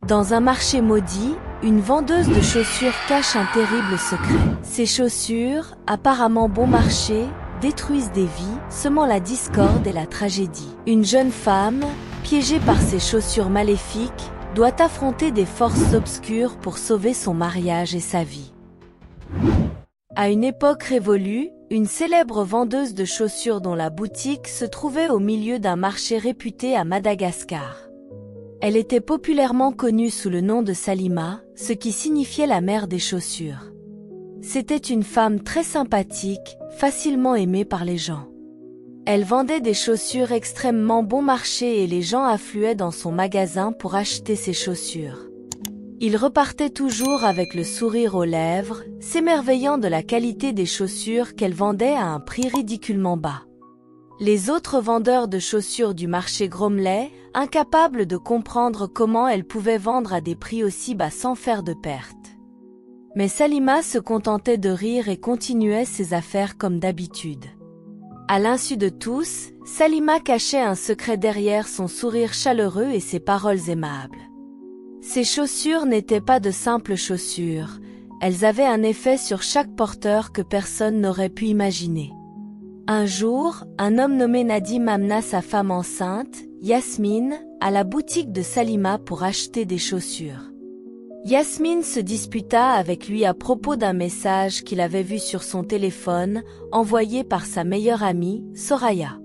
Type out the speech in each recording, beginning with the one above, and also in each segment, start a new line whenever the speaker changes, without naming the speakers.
Dans un marché maudit, une vendeuse de chaussures cache un terrible secret. Ces chaussures, apparemment bon marché, détruisent des vies, semant la discorde et la tragédie. Une jeune femme, piégée par ces chaussures maléfiques, doit affronter des forces obscures pour sauver son mariage et sa vie. À une époque révolue, une célèbre vendeuse de chaussures dont la boutique se trouvait au milieu d'un marché réputé à Madagascar. Elle était populairement connue sous le nom de Salima, ce qui signifiait la mère des chaussures. C'était une femme très sympathique, facilement aimée par les gens. Elle vendait des chaussures extrêmement bon marché et les gens affluaient dans son magasin pour acheter ses chaussures. Ils repartaient toujours avec le sourire aux lèvres, s'émerveillant de la qualité des chaussures qu'elle vendait à un prix ridiculement bas. Les autres vendeurs de chaussures du marché grommelaient, incapables de comprendre comment elle pouvait vendre à des prix aussi bas sans faire de perte. Mais Salima se contentait de rire et continuait ses affaires comme d'habitude. À l'insu de tous, Salima cachait un secret derrière son sourire chaleureux et ses paroles aimables. Ces chaussures n'étaient pas de simples chaussures, elles avaient un effet sur chaque porteur que personne n'aurait pu imaginer. Un jour, un homme nommé Nadim amena sa femme enceinte, Yasmine, à la boutique de Salima pour acheter des chaussures. Yasmine se disputa avec lui à propos d'un message qu'il avait vu sur son téléphone, envoyé par sa meilleure amie, Soraya.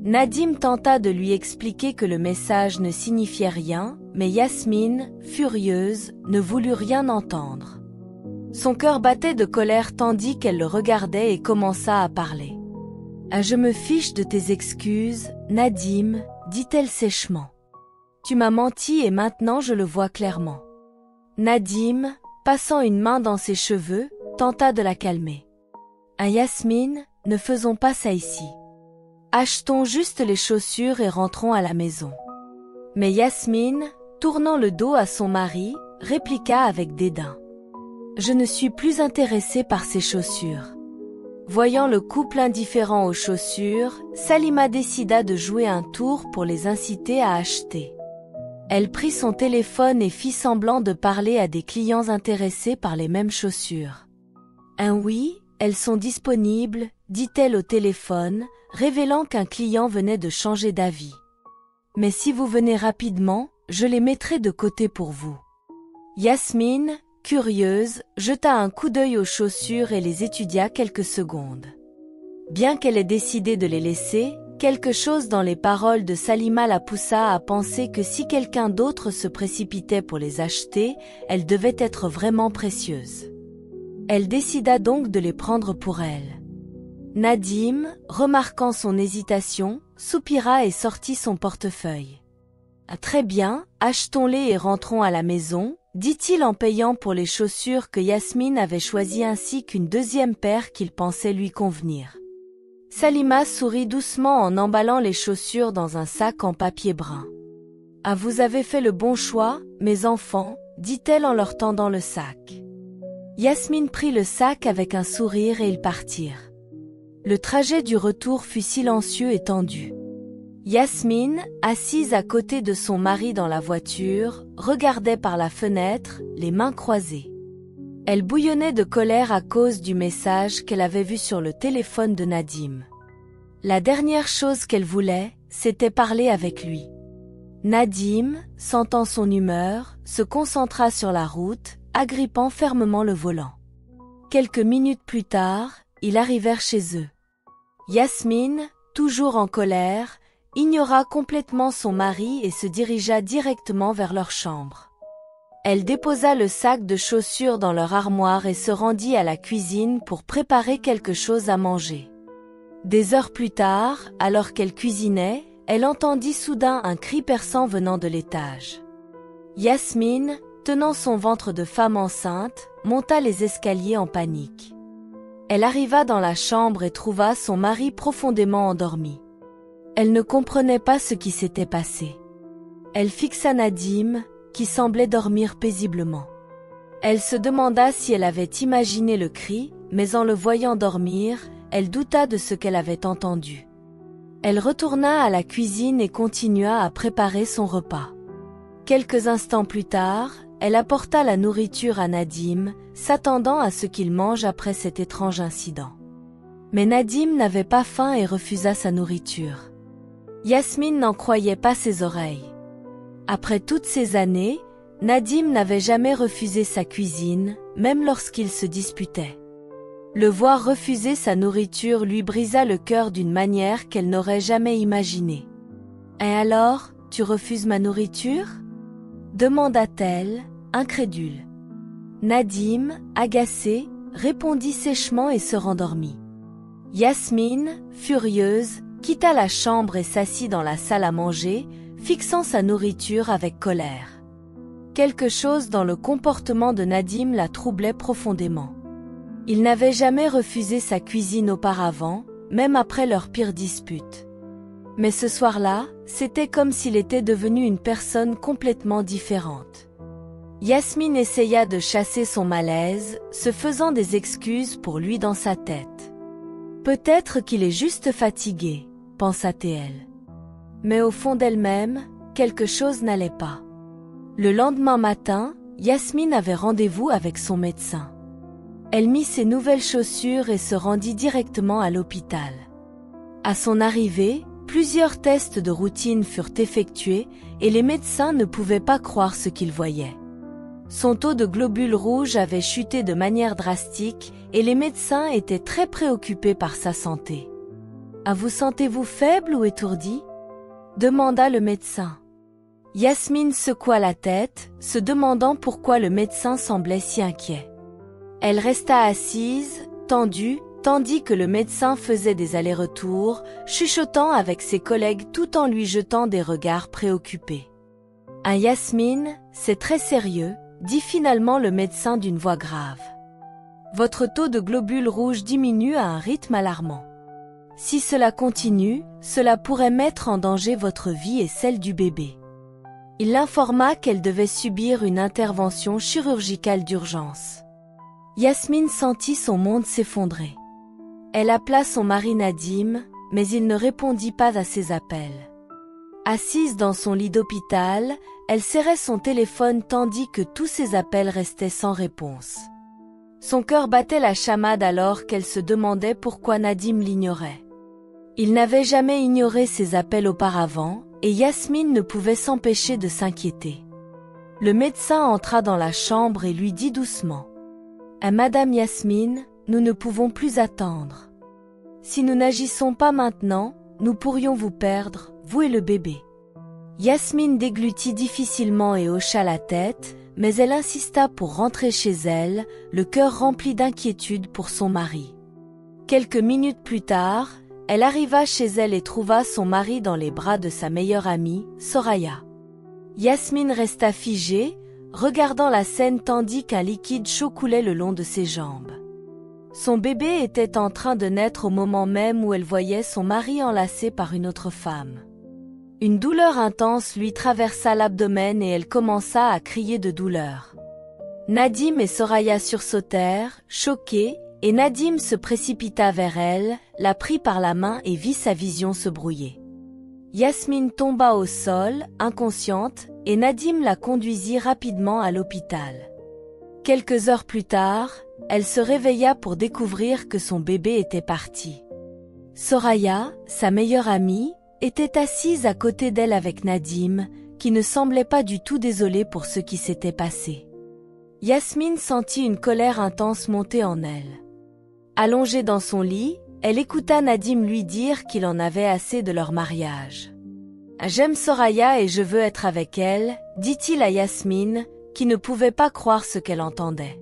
Nadim tenta de lui expliquer que le message ne signifiait rien, mais Yasmine, furieuse, ne voulut rien entendre. Son cœur battait de colère tandis qu'elle le regardait et commença à parler. « Je me fiche de tes excuses, Nadim, dit-elle sèchement. Tu m'as menti et maintenant je le vois clairement. » Nadim, passant une main dans ses cheveux, tenta de la calmer. « Yasmine, ne faisons pas ça ici. Achetons juste les chaussures et rentrons à la maison. » Mais Yasmine, tournant le dos à son mari, répliqua avec dédain. « Je ne suis plus intéressée par ces chaussures. » Voyant le couple indifférent aux chaussures, Salima décida de jouer un tour pour les inciter à acheter. Elle prit son téléphone et fit semblant de parler à des clients intéressés par les mêmes chaussures. « Oui, elles sont disponibles, dit-elle au téléphone, révélant qu'un client venait de changer d'avis. « Mais si vous venez rapidement, je les mettrai de côté pour vous. » Yasmine, curieuse, jeta un coup d'œil aux chaussures et les étudia quelques secondes. Bien qu'elle ait décidé de les laisser, quelque chose dans les paroles de Salima la poussa à penser que si quelqu'un d'autre se précipitait pour les acheter, elles devaient être vraiment précieuses. Elle décida donc de les prendre pour elle. Nadim, remarquant son hésitation, soupira et sortit son portefeuille. « Très bien, achetons-les et rentrons à la maison, » dit-il en payant pour les chaussures que Yasmine avait choisies ainsi qu'une deuxième paire qu'il pensait lui convenir. Salima sourit doucement en emballant les chaussures dans un sac en papier brun. « Vous avez fait le bon choix, mes enfants, » dit-elle en leur tendant le sac. Yasmine prit le sac avec un sourire et ils partirent. Le trajet du retour fut silencieux et tendu. Yasmine, assise à côté de son mari dans la voiture, regardait par la fenêtre, les mains croisées. Elle bouillonnait de colère à cause du message qu'elle avait vu sur le téléphone de Nadim. La dernière chose qu'elle voulait, c'était parler avec lui. Nadim, sentant son humeur, se concentra sur la route, agrippant fermement le volant. Quelques minutes plus tard, ils arrivèrent chez eux. Yasmine, toujours en colère, ignora complètement son mari et se dirigea directement vers leur chambre. Elle déposa le sac de chaussures dans leur armoire et se rendit à la cuisine pour préparer quelque chose à manger. Des heures plus tard, alors qu'elle cuisinait, elle entendit soudain un cri perçant venant de l'étage. Yasmine, tenant son ventre de femme enceinte, monta les escaliers en panique. Elle arriva dans la chambre et trouva son mari profondément endormi. Elle ne comprenait pas ce qui s'était passé. Elle fixa Nadim, qui semblait dormir paisiblement. Elle se demanda si elle avait imaginé le cri, mais en le voyant dormir, elle douta de ce qu'elle avait entendu. Elle retourna à la cuisine et continua à préparer son repas. Quelques instants plus tard, elle apporta la nourriture à Nadim, s'attendant à ce qu'il mange après cet étrange incident. Mais Nadim n'avait pas faim et refusa sa nourriture. Yasmine n'en croyait pas ses oreilles. Après toutes ces années, Nadim n'avait jamais refusé sa cuisine, même lorsqu'ils se disputaient. Le voir refuser sa nourriture lui brisa le cœur d'une manière qu'elle n'aurait jamais imaginée. « Et alors, tu refuses ma nourriture ?» demanda-t-elle, incrédule. Nadim, agacé, répondit sèchement et se rendormit. Yasmine, furieuse, quitta la chambre et s'assit dans la salle à manger, fixant sa nourriture avec colère. Quelque chose dans le comportement de Nadim la troublait profondément. Il n'avait jamais refusé sa cuisine auparavant, même après leur pire dispute. Mais ce soir-là, c'était comme s'il était devenu une personne complètement différente. Yasmine essaya de chasser son malaise, se faisant des excuses pour lui dans sa tête. Peut-être qu'il est juste fatigué, pensa-t-elle. Mais au fond d'elle-même, quelque chose n'allait pas. Le lendemain matin, Yasmine avait rendez-vous avec son médecin. Elle mit ses nouvelles chaussures et se rendit directement à l'hôpital. À son arrivée, plusieurs tests de routine furent effectués et les médecins ne pouvaient pas croire ce qu'ils voyaient. Son taux de globules rouges avait chuté de manière drastique et les médecins étaient très préoccupés par sa santé. « Vous sentez-vous faible ou étourdi ?» demanda le médecin. Yasmine secoua la tête, se demandant pourquoi le médecin semblait si inquiet. Elle resta assise, tendue, tandis que le médecin faisait des allers-retours, chuchotant avec ses collègues tout en lui jetant des regards préoccupés. « Yasmine, c'est très sérieux, » dit finalement le médecin d'une voix grave. « Votre taux de globules rouges diminue à un rythme alarmant. Si cela continue, cela pourrait mettre en danger votre vie et celle du bébé. » Il l'informa qu'elle devait subir une intervention chirurgicale d'urgence. Yasmine sentit son monde s'effondrer. Elle appela son mari Nadim, mais il ne répondit pas à ses appels. Assise dans son lit d'hôpital, elle serrait son téléphone tandis que tous ses appels restaient sans réponse. Son cœur battait la chamade alors qu'elle se demandait pourquoi Nadim l'ignorait. Il n'avait jamais ignoré ses appels auparavant, et Yasmine ne pouvait s'empêcher de s'inquiéter. Le médecin entra dans la chambre et lui dit doucement : « Madame Yasmine, nous ne pouvons plus attendre. Si nous n'agissons pas maintenant, nous pourrions vous perdre, vous et le bébé. » Yasmine déglutit difficilement et hocha la tête, mais elle insista pour rentrer chez elle, le cœur rempli d'inquiétude pour son mari. Quelques minutes plus tard, elle arriva chez elle et trouva son mari dans les bras de sa meilleure amie, Soraya. Yasmine resta figée, regardant la scène tandis qu'un liquide chaud coulait le long de ses jambes. Son bébé était en train de naître au moment même où elle voyait son mari enlacé par une autre femme. Une douleur intense lui traversa l'abdomen et elle commença à crier de douleur. Nadim et Soraya sursautèrent, choqués, et Nadim se précipita vers elle, la prit par la main et vit sa vision se brouiller. Yasmine tomba au sol, inconsciente, et Nadim la conduisit rapidement à l'hôpital. Quelques heures plus tard, elle se réveilla pour découvrir que son bébé était parti. Soraya, sa meilleure amie, était assise à côté d'elle avec Nadim, qui ne semblait pas du tout désolé pour ce qui s'était passé. Yasmine sentit une colère intense monter en elle. Allongée dans son lit, elle écouta Nadim lui dire qu'il en avait assez de leur mariage. « J'aime Soraya et je veux être avec elle », dit-il à Yasmine, qui ne pouvait pas croire ce qu'elle entendait.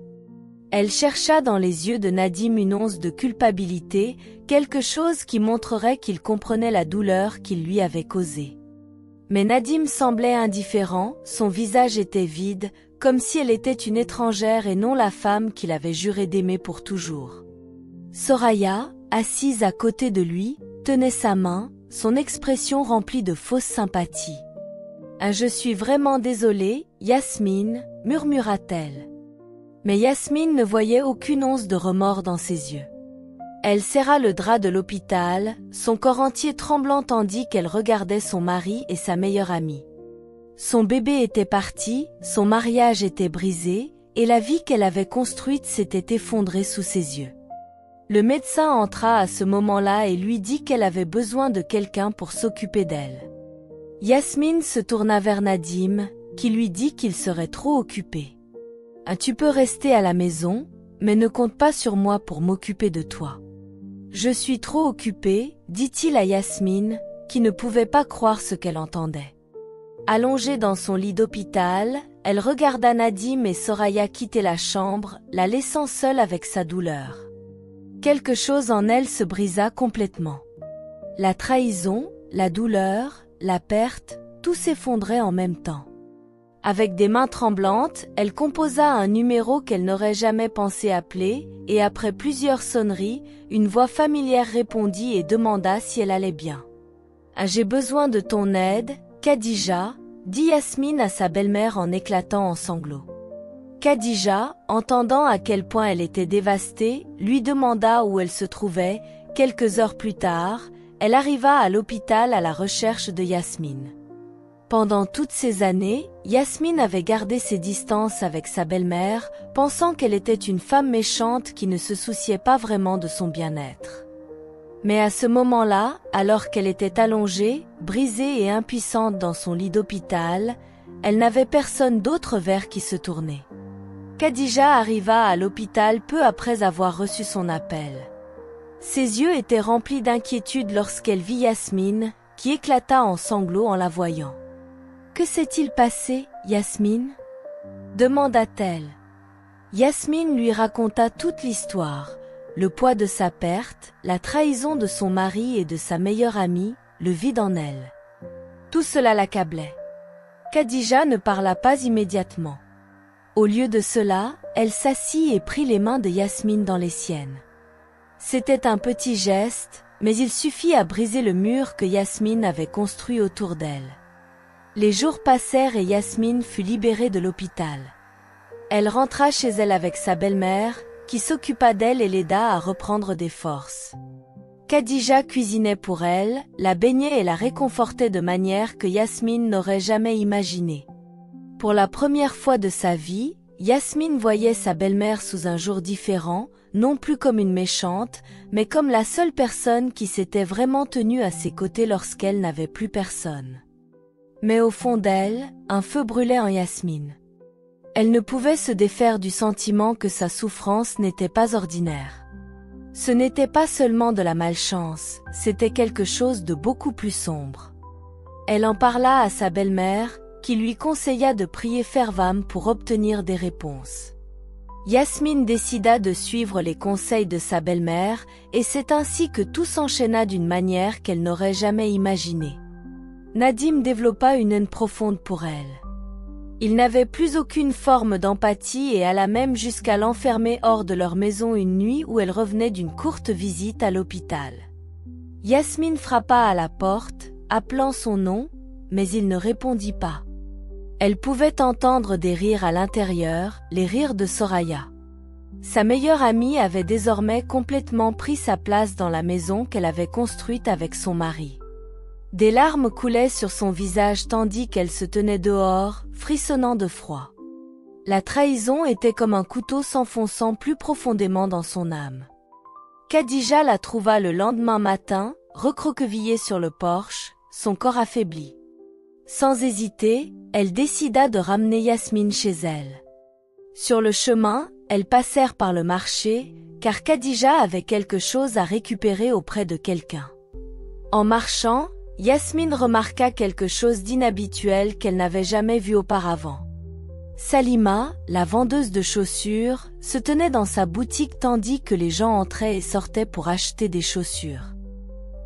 Elle chercha dans les yeux de Nadim une once de culpabilité, quelque chose qui montrerait qu'il comprenait la douleur qu'il lui avait causée. Mais Nadim semblait indifférent, son visage était vide, comme si elle était une étrangère et non la femme qu'il avait juré d'aimer pour toujours. Soraya, assise à côté de lui, tenait sa main, son expression remplie de fausse sympathie. « Je suis vraiment désolée, Yasmine, » murmura-t-elle. Mais Yasmine ne voyait aucune once de remords dans ses yeux. Elle serra le drap de l'hôpital, son corps entier tremblant tandis qu'elle regardait son mari et sa meilleure amie. Son bébé était parti, son mariage était brisé, et la vie qu'elle avait construite s'était effondrée sous ses yeux. Le médecin entra à ce moment-là et lui dit qu'elle avait besoin de quelqu'un pour s'occuper d'elle. Yasmine se tourna vers Nadim, qui lui dit qu'il serait trop occupé. « Tu peux rester à la maison, mais ne compte pas sur moi pour m'occuper de toi. »« Je suis trop occupé, » dit-il à Yasmine, qui ne pouvait pas croire ce qu'elle entendait. Allongée dans son lit d'hôpital, elle regarda Nadim et Soraya quitter la chambre, la laissant seule avec sa douleur. Quelque chose en elle se brisa complètement. La trahison, la douleur, la perte, tout s'effondrait en même temps. Avec des mains tremblantes, elle composa un numéro qu'elle n'aurait jamais pensé appeler, et après plusieurs sonneries, une voix familière répondit et demanda si elle allait bien. « J'ai besoin de ton aide, Khadija », dit Yasmine à sa belle-mère en éclatant en sanglots. Khadija, entendant à quel point elle était dévastée, lui demanda où elle se trouvait. Quelques heures plus tard, elle arriva à l'hôpital à la recherche de Yasmine. Pendant toutes ces années, Yasmine avait gardé ses distances avec sa belle-mère, pensant qu'elle était une femme méchante qui ne se souciait pas vraiment de son bien-être. Mais à ce moment-là, alors qu'elle était allongée, brisée et impuissante dans son lit d'hôpital, elle n'avait personne d'autre vers qui se tourner. Khadija arriva à l'hôpital peu après avoir reçu son appel. Ses yeux étaient remplis d'inquiétude lorsqu'elle vit Yasmine, qui éclata en sanglots en la voyant. « Que s'est-il passé, Yasmine ?» demanda-t-elle. Yasmine lui raconta toute l'histoire, le poids de sa perte, la trahison de son mari et de sa meilleure amie, le vide en elle. Tout cela l'accablait. Khadija ne parla pas immédiatement. Au lieu de cela, elle s'assit et prit les mains de Yasmine dans les siennes. C'était un petit geste, mais il suffit à briser le mur que Yasmine avait construit autour d'elle. Les jours passèrent et Yasmine fut libérée de l'hôpital. Elle rentra chez elle avec sa belle-mère, qui s'occupa d'elle et l'aida à reprendre des forces. Khadija cuisinait pour elle, la baignait et la réconfortait de manière que Yasmine n'aurait jamais imaginée. Pour la première fois de sa vie, Yasmine voyait sa belle-mère sous un jour différent, non plus comme une méchante, mais comme la seule personne qui s'était vraiment tenue à ses côtés lorsqu'elle n'avait plus personne. Mais au fond d'elle, un feu brûlait en Yasmine. Elle ne pouvait se défaire du sentiment que sa souffrance n'était pas ordinaire. Ce n'était pas seulement de la malchance, c'était quelque chose de beaucoup plus sombre. Elle en parla à sa belle-mère, qui lui conseilla de prier fervemment pour obtenir des réponses. Yasmine décida de suivre les conseils de sa belle-mère, et c'est ainsi que tout s'enchaîna d'une manière qu'elle n'aurait jamais imaginée. Nadim développa une haine profonde pour elle. Il n'avait plus aucune forme d'empathie et alla même jusqu'à l'enfermer hors de leur maison une nuit où elle revenait d'une courte visite à l'hôpital. Yasmine frappa à la porte, appelant son nom, mais il ne répondit pas. Elle pouvait entendre des rires à l'intérieur, les rires de Soraya. Sa meilleure amie avait désormais complètement pris sa place dans la maison qu'elle avait construite avec son mari. Des larmes coulaient sur son visage tandis qu'elle se tenait dehors, frissonnant de froid. La trahison était comme un couteau s'enfonçant plus profondément dans son âme. Khadija la trouva le lendemain matin, recroquevillée sur le porche, son corps affaibli. Sans hésiter, elle décida de ramener Yasmine chez elle. Sur le chemin, elles passèrent par le marché, car Khadija avait quelque chose à récupérer auprès de quelqu'un. En marchant, Yasmine remarqua quelque chose d'inhabituel qu'elle n'avait jamais vu auparavant. Salima, la vendeuse de chaussures, se tenait dans sa boutique tandis que les gens entraient et sortaient pour acheter des chaussures.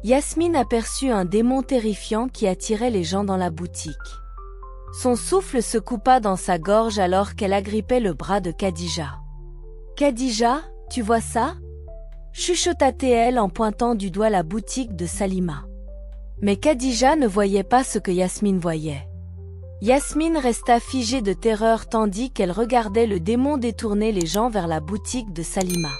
Yasmine aperçut un démon terrifiant qui attirait les gens dans la boutique. Son souffle se coupa dans sa gorge alors qu'elle agrippait le bras de Khadija. « Khadija, tu vois ça ?» chuchota-t-elle en pointant du doigt la boutique de Salima. Mais Khadija ne voyait pas ce que Yasmine voyait. Yasmine resta figée de terreur tandis qu'elle regardait le démon détourner les gens vers la boutique de Salima.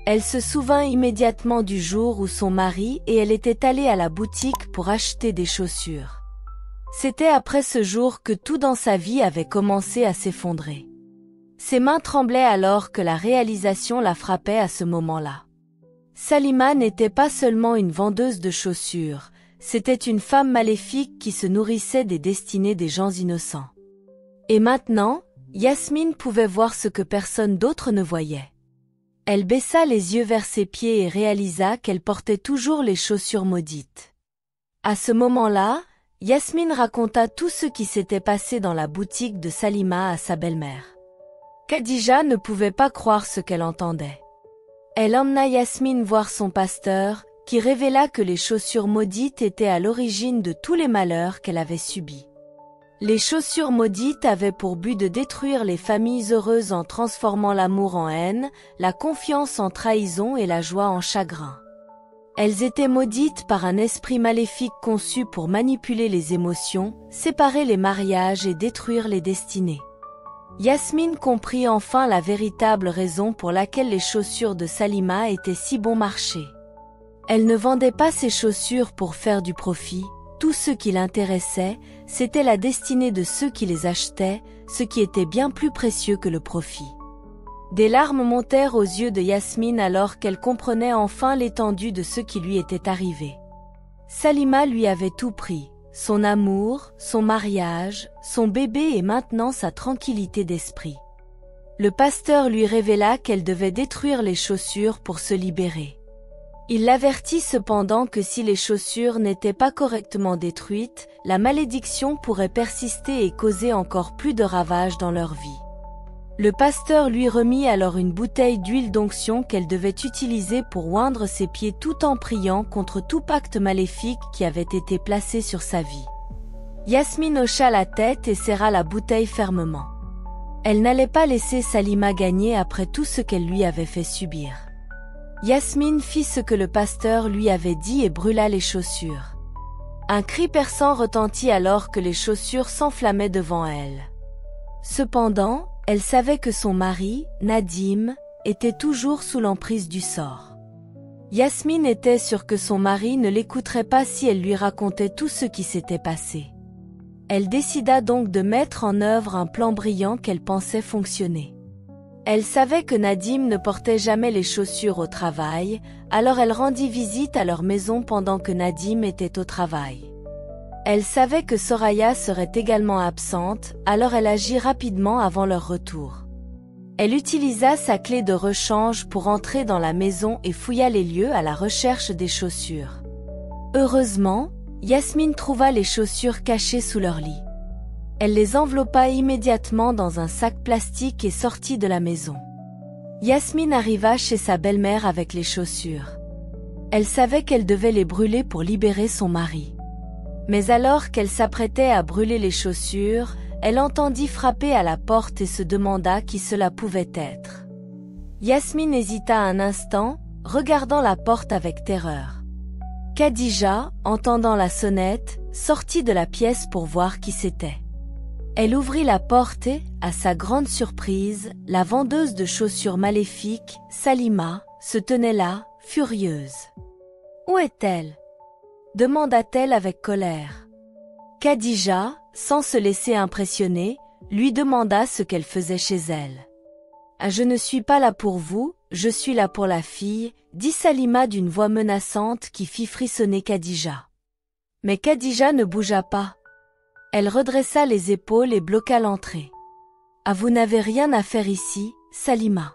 Elle se souvint immédiatement du jour où son mari et elle étaient allés à la boutique pour acheter des chaussures. C'était après ce jour que tout dans sa vie avait commencé à s'effondrer. Ses mains tremblaient alors que la réalisation la frappait à ce moment-là. Salima n'était pas seulement une vendeuse de chaussures, c'était une femme maléfique qui se nourrissait des destinées des gens innocents. Et maintenant, Yasmine pouvait voir ce que personne d'autre ne voyait. Elle baissa les yeux vers ses pieds et réalisa qu'elle portait toujours les chaussures maudites. À ce moment-là, Yasmine raconta tout ce qui s'était passé dans la boutique de Salima à sa belle-mère. Khadija ne pouvait pas croire ce qu'elle entendait. Elle emmena Yasmine voir son pasteur, qui révéla que les chaussures maudites étaient à l'origine de tous les malheurs qu'elle avait subis. Les chaussures maudites avaient pour but de détruire les familles heureuses en transformant l'amour en haine, la confiance en trahison et la joie en chagrin. Elles étaient maudites par un esprit maléfique conçu pour manipuler les émotions, séparer les mariages et détruire les destinées. Yasmine comprit enfin la véritable raison pour laquelle les chaussures de Salima étaient si bon marché. Elle ne vendait pas ses chaussures pour faire du profit, tout ce qui l'intéressait, c'était la destinée de ceux qui les achetaient, ce qui était bien plus précieux que le profit. Des larmes montèrent aux yeux de Yasmine alors qu'elle comprenait enfin l'étendue de ce qui lui était arrivé. Salima lui avait tout pris, son amour, son mariage, son bébé et maintenant sa tranquillité d'esprit. Le pasteur lui révéla qu'elle devait détruire les chaussures pour se libérer. Il l'avertit cependant que si les chaussures n'étaient pas correctement détruites, la malédiction pourrait persister et causer encore plus de ravages dans leur vie. Le pasteur lui remit alors une bouteille d'huile d'onction qu'elle devait utiliser pour oindre ses pieds tout en priant contre tout pacte maléfique qui avait été placé sur sa vie. Yasmine hocha la tête et serra la bouteille fermement. Elle n'allait pas laisser Salima gagner après tout ce qu'elle lui avait fait subir. Yasmine fit ce que le pasteur lui avait dit et brûla les chaussures. Un cri perçant retentit alors que les chaussures s'enflammaient devant elle. Cependant, elle savait que son mari, Nadim, était toujours sous l'emprise du sort. Yasmine était sûre que son mari ne l'écouterait pas si elle lui racontait tout ce qui s'était passé. Elle décida donc de mettre en œuvre un plan brillant qu'elle pensait fonctionner. Elle savait que Nadim ne portait jamais les chaussures au travail, alors elle rendit visite à leur maison pendant que Nadim était au travail. Elle savait que Soraya serait également absente, alors elle agit rapidement avant leur retour. Elle utilisa sa clé de rechange pour entrer dans la maison et fouilla les lieux à la recherche des chaussures. Heureusement, Yasmine trouva les chaussures cachées sous leur lit. Elle les enveloppa immédiatement dans un sac plastique et sortit de la maison. Yasmine arriva chez sa belle-mère avec les chaussures. Elle savait qu'elle devait les brûler pour libérer son mari. Mais alors qu'elle s'apprêtait à brûler les chaussures, elle entendit frapper à la porte et se demanda qui cela pouvait être. Yasmine hésita un instant, regardant la porte avec terreur. Khadija, entendant la sonnette, sortit de la pièce pour voir qui c'était. Elle ouvrit la porte et, à sa grande surprise, la vendeuse de chaussures maléfiques, Salima, se tenait là, furieuse. « Où est-elle » demanda-t-elle avec colère. Khadija, sans se laisser impressionner, lui demanda ce qu'elle faisait chez elle. « Je ne suis pas là pour vous, je suis là pour la fille », dit Salima d'une voix menaçante qui fit frissonner Khadija. Mais Khadija ne bougea pas. Elle redressa les épaules et bloqua l'entrée. « Ah, vous n'avez rien à faire ici, Salima.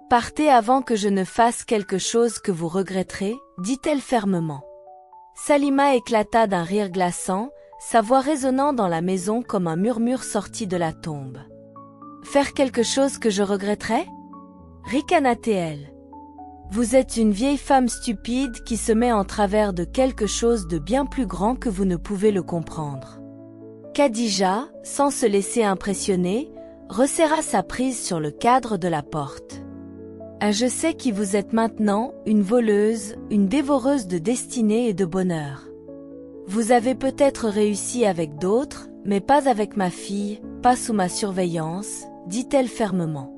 Partez avant que je ne fasse quelque chose que vous regretterez, » dit-elle fermement. Salima éclata d'un rire glaçant, sa voix résonnant dans la maison comme un murmure sorti de la tombe. « Faire quelque chose que je regretterais » ricana-t-elle. « Vous êtes une vieille femme stupide qui se met en travers de quelque chose de bien plus grand que vous ne pouvez le comprendre. » Khadija, sans se laisser impressionner, resserra sa prise sur le cadre de la porte. « Je sais qui vous êtes maintenant, une voleuse, une dévoreuse de destinée et de bonheur. Vous avez peut-être réussi avec d'autres, mais pas avec ma fille, pas sous ma surveillance, » dit-elle fermement.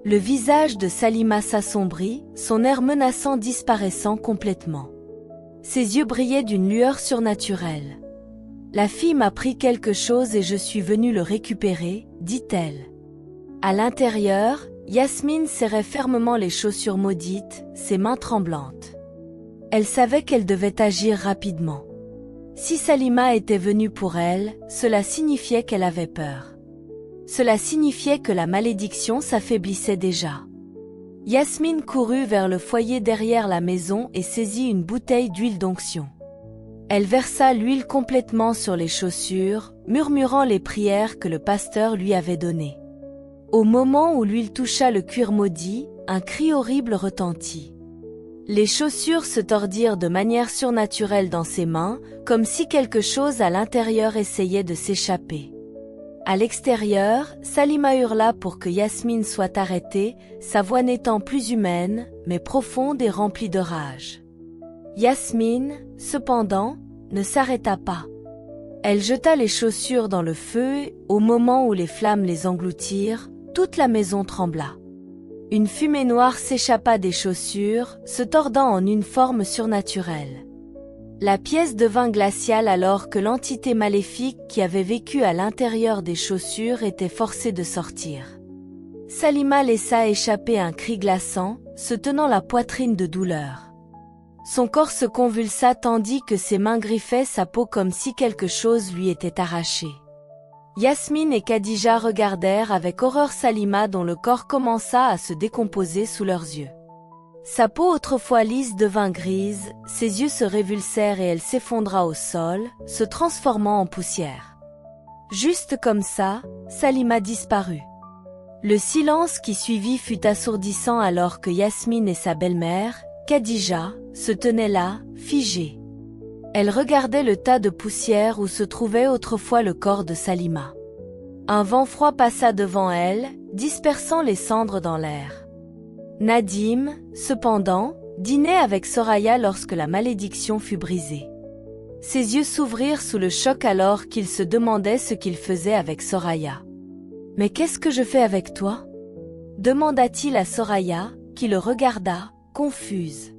Le visage de Salima s'assombrit, son air menaçant disparaissant complètement. Ses yeux brillaient d'une lueur surnaturelle. La fille m'a pris quelque chose et je suis venue le récupérer, dit-elle. À l'intérieur, Yasmine serrait fermement les chaussures maudites, ses mains tremblantes. Elle savait qu'elle devait agir rapidement. Si Salima était venue pour elle, cela signifiait qu'elle avait peur. Cela signifiait que la malédiction s'affaiblissait déjà. Yasmine courut vers le foyer derrière la maison et saisit une bouteille d'huile d'onction. Elle versa l'huile complètement sur les chaussures, murmurant les prières que le pasteur lui avait données. Au moment où l'huile toucha le cuir maudit, un cri horrible retentit. Les chaussures se tordirent de manière surnaturelle dans ses mains, comme si quelque chose à l'intérieur essayait de s'échapper. À l'extérieur, Salima hurla pour que Yasmine soit arrêtée, sa voix n'étant plus humaine, mais profonde et remplie de rage. Yasmine, cependant, ne s'arrêta pas. Elle jeta les chaussures dans le feu et, au moment où les flammes les engloutirent, toute la maison trembla. Une fumée noire s'échappa des chaussures, se tordant en une forme surnaturelle. La pièce devint glaciale alors que l'entité maléfique qui avait vécu à l'intérieur des chaussures était forcée de sortir. Salima laissa échapper un cri glaçant, se tenant la poitrine de douleur. Son corps se convulsa tandis que ses mains griffaient sa peau comme si quelque chose lui était arraché. Yasmine et Khadija regardèrent avec horreur Salima dont le corps commença à se décomposer sous leurs yeux. Sa peau autrefois lisse devint grise, ses yeux se révulsèrent et elle s'effondra au sol, se transformant en poussière. Juste comme ça, Salima disparut. Le silence qui suivit fut assourdissant alors que Yasmine et sa belle-mère, Khadija, se tenaient là, figées. Elle regardait le tas de poussière où se trouvait autrefois le corps de Salima. Un vent froid passa devant elle, dispersant les cendres dans l'air. Nadim, cependant, dînait avec Soraya lorsque la malédiction fut brisée. Ses yeux s'ouvrirent sous le choc alors qu'il se demandait ce qu'il faisait avec Soraya. « Mais qu'est-ce que je fais avec toi ?» demanda-t-il à Soraya, qui le regarda, confuse.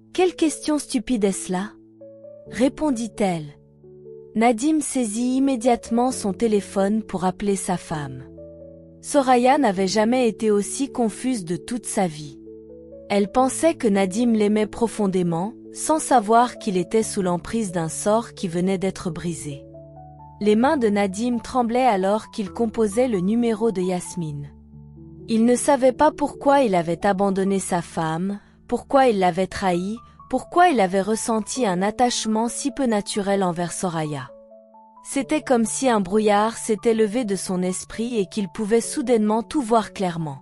« Quelle question stupide est-ce là ?» répondit-elle. Nadim saisit immédiatement son téléphone pour appeler sa femme. Soraya n'avait jamais été aussi confuse de toute sa vie. Elle pensait que Nadim l'aimait profondément, sans savoir qu'il était sous l'emprise d'un sort qui venait d'être brisé. Les mains de Nadim tremblaient alors qu'il composait le numéro de Yasmine. Il ne savait pas pourquoi il avait abandonné sa femme, pourquoi il l'avait trahie, pourquoi il avait ressenti un attachement si peu naturel envers Soraya. C'était comme si un brouillard s'était levé de son esprit et qu'il pouvait soudainement tout voir clairement.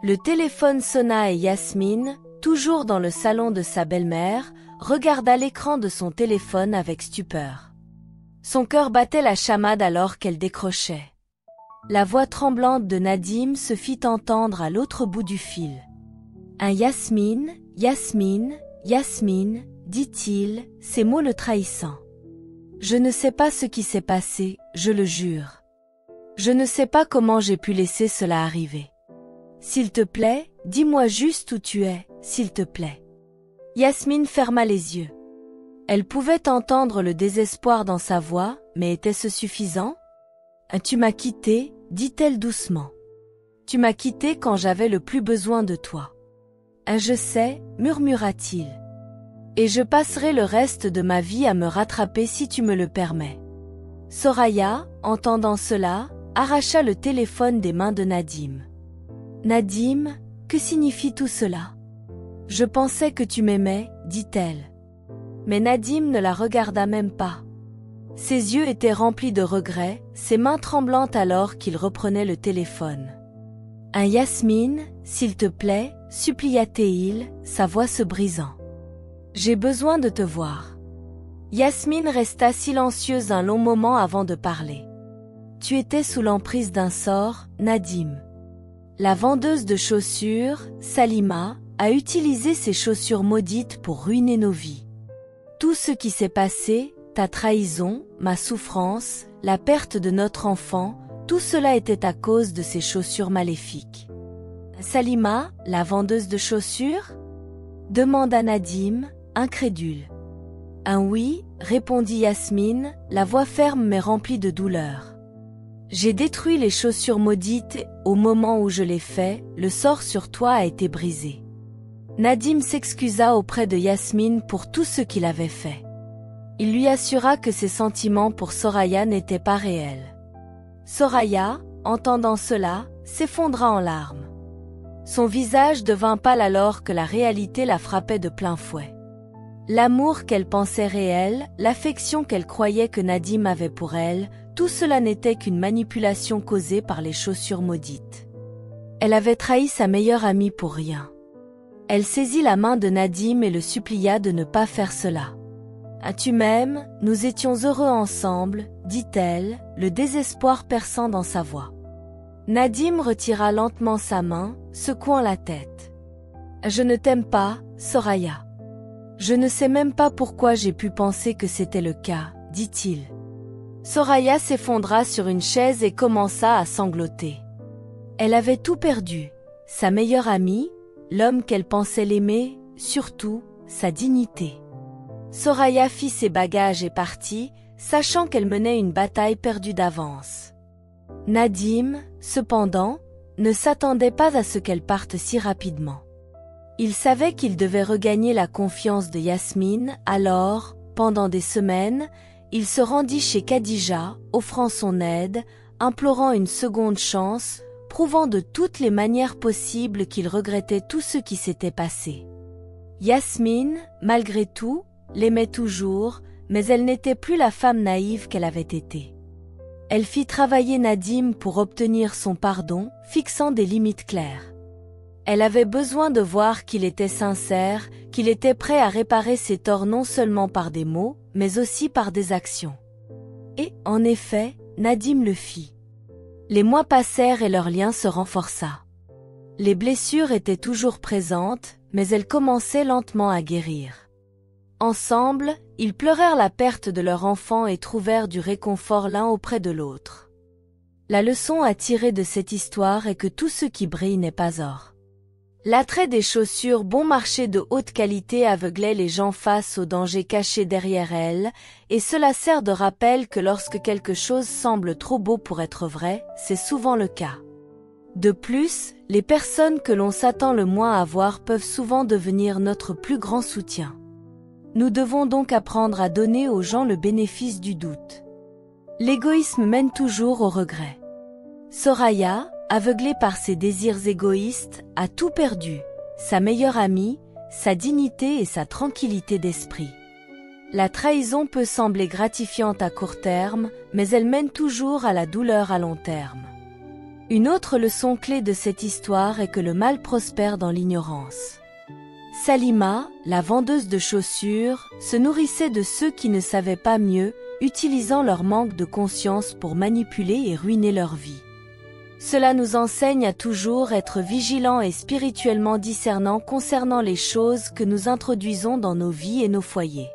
Le téléphone sonna et Yasmine, toujours dans le salon de sa belle-mère, regarda l'écran de son téléphone avec stupeur. Son cœur battait la chamade alors qu'elle décrochait. La voix tremblante de Nadim se fit entendre à l'autre bout du fil. « Un Yasmine, Yasmine, Yasmine, dit-il, ces mots le trahissant. Je ne sais pas ce qui s'est passé, je le jure. Je ne sais pas comment j'ai pu laisser cela arriver. S'il te plaît, dis-moi juste où tu es, s'il te plaît. » Yasmine ferma les yeux. Elle pouvait entendre le désespoir dans sa voix, mais était-ce suffisant? « Tu m'as quitté, dit-elle doucement. Tu m'as quitté quand j'avais le plus besoin de toi. Je sais, murmura-t-il. Et je passerai le reste de ma vie à me rattraper si tu me le permets. Soraya, entendant cela, arracha le téléphone des mains de Nadim. Nadim, que signifie tout cela? Je pensais que tu m'aimais, dit-elle. Mais Nadim ne la regarda même pas. Ses yeux étaient remplis de regret, ses mains tremblantes alors qu'il reprenait le téléphone. Un Yasmine, s'il te plaît, supplia-t-il, sa voix se brisant. J'ai besoin de te voir. Yasmine resta silencieuse un long moment avant de parler. Tu étais sous l'emprise d'un sort, Nadim. La vendeuse de chaussures, Salima, a utilisé ces chaussures maudites pour ruiner nos vies. Tout ce qui s'est passé, ta trahison, ma souffrance, la perte de notre enfant, tout cela était à cause de ces chaussures maléfiques. Salima, la vendeuse de chaussures? Demanda Nadim, incrédule. Un oui, répondit Yasmine, la voix ferme mais remplie de douleur. J'ai détruit les chaussures maudites, au moment où je l'ai fait, le sort sur toi a été brisé. Nadim s'excusa auprès de Yasmine pour tout ce qu'il avait fait. Il lui assura que ses sentiments pour Soraya n'étaient pas réels. Soraya, entendant cela, s'effondra en larmes. Son visage devint pâle alors que la réalité la frappait de plein fouet. L'amour qu'elle pensait réel, l'affection qu'elle croyait que Nadim avait pour elle, tout cela n'était qu'une manipulation causée par les chaussures maudites. Elle avait trahi sa meilleure amie pour rien. Elle saisit la main de Nadim et le supplia de ne pas faire cela. « Ah, tu m'aimes, nous étions heureux ensemble, dit-elle, le désespoir perçant dans sa voix. Nadim retira lentement sa main, secouant la tête. « Je ne t'aime pas, Soraya. Je ne sais même pas pourquoi j'ai pu penser que c'était le cas, dit-il. » Soraya s'effondra sur une chaise et commença à sangloter. Elle avait tout perdu, sa meilleure amie, l'homme qu'elle pensait l'aimer, surtout, sa dignité. Soraya fit ses bagages et partit, sachant qu'elle menait une bataille perdue d'avance. Nadim, cependant, ne s'attendait pas à ce qu'elle parte si rapidement. Il savait qu'il devait regagner la confiance de Yasmine, alors, pendant des semaines, il se rendit chez Khadija, offrant son aide, implorant une seconde chance, prouvant de toutes les manières possibles qu'il regrettait tout ce qui s'était passé. Yasmine, malgré tout, l'aimait toujours, mais elle n'était plus la femme naïve qu'elle avait été. Elle fit travailler Nadim pour obtenir son pardon, fixant des limites claires. Elle avait besoin de voir qu'il était sincère, qu'il était prêt à réparer ses torts non seulement par des mots, mais aussi par des actions. Et, en effet, Nadim le fit. Les mois passèrent et leur lien se renforça. Les blessures étaient toujours présentes, mais elles commençaient lentement à guérir. Ensemble, ils pleurèrent la perte de leur enfant et trouvèrent du réconfort l'un auprès de l'autre. La leçon à tirer de cette histoire est que tout ce qui brille n'est pas or. L'attrait des chaussures bon marché de haute qualité aveuglait les gens face aux dangers cachés derrière elles, et cela sert de rappel que lorsque quelque chose semble trop beau pour être vrai, c'est souvent le cas. De plus, les personnes que l'on s'attend le moins à voir peuvent souvent devenir notre plus grand soutien. Nous devons donc apprendre à donner aux gens le bénéfice du doute. L'égoïsme mène toujours au regret. Soraya, aveuglée par ses désirs égoïstes, a tout perdu, sa meilleure amie, sa dignité et sa tranquillité d'esprit. La trahison peut sembler gratifiante à court terme, mais elle mène toujours à la douleur à long terme. Une autre leçon clé de cette histoire est que le mal prospère dans l'ignorance. Salima, la vendeuse de chaussures, se nourrissait de ceux qui ne savaient pas mieux, utilisant leur manque de conscience pour manipuler et ruiner leur vie. Cela nous enseigne à toujours être vigilants et spirituellement discernants concernant les choses que nous introduisons dans nos vies et nos foyers.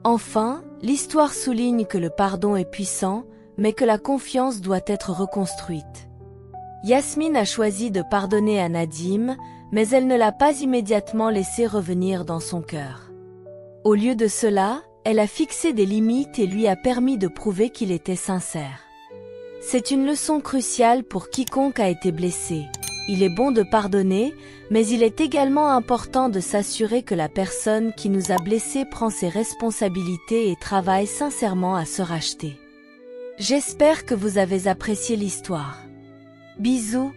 Enfin, l'histoire souligne que le pardon est puissant, mais que la confiance doit être reconstruite. Yasmine a choisi de pardonner à Nadim, mais elle ne l'a pas immédiatement laissé revenir dans son cœur. Au lieu de cela, elle a fixé des limites et lui a permis de prouver qu'il était sincère. C'est une leçon cruciale pour quiconque a été blessé. Il est bon de pardonner, mais il est également important de s'assurer que la personne qui nous a blessés prend ses responsabilités et travaille sincèrement à se racheter. J'espère que vous avez apprécié l'histoire. Bisous.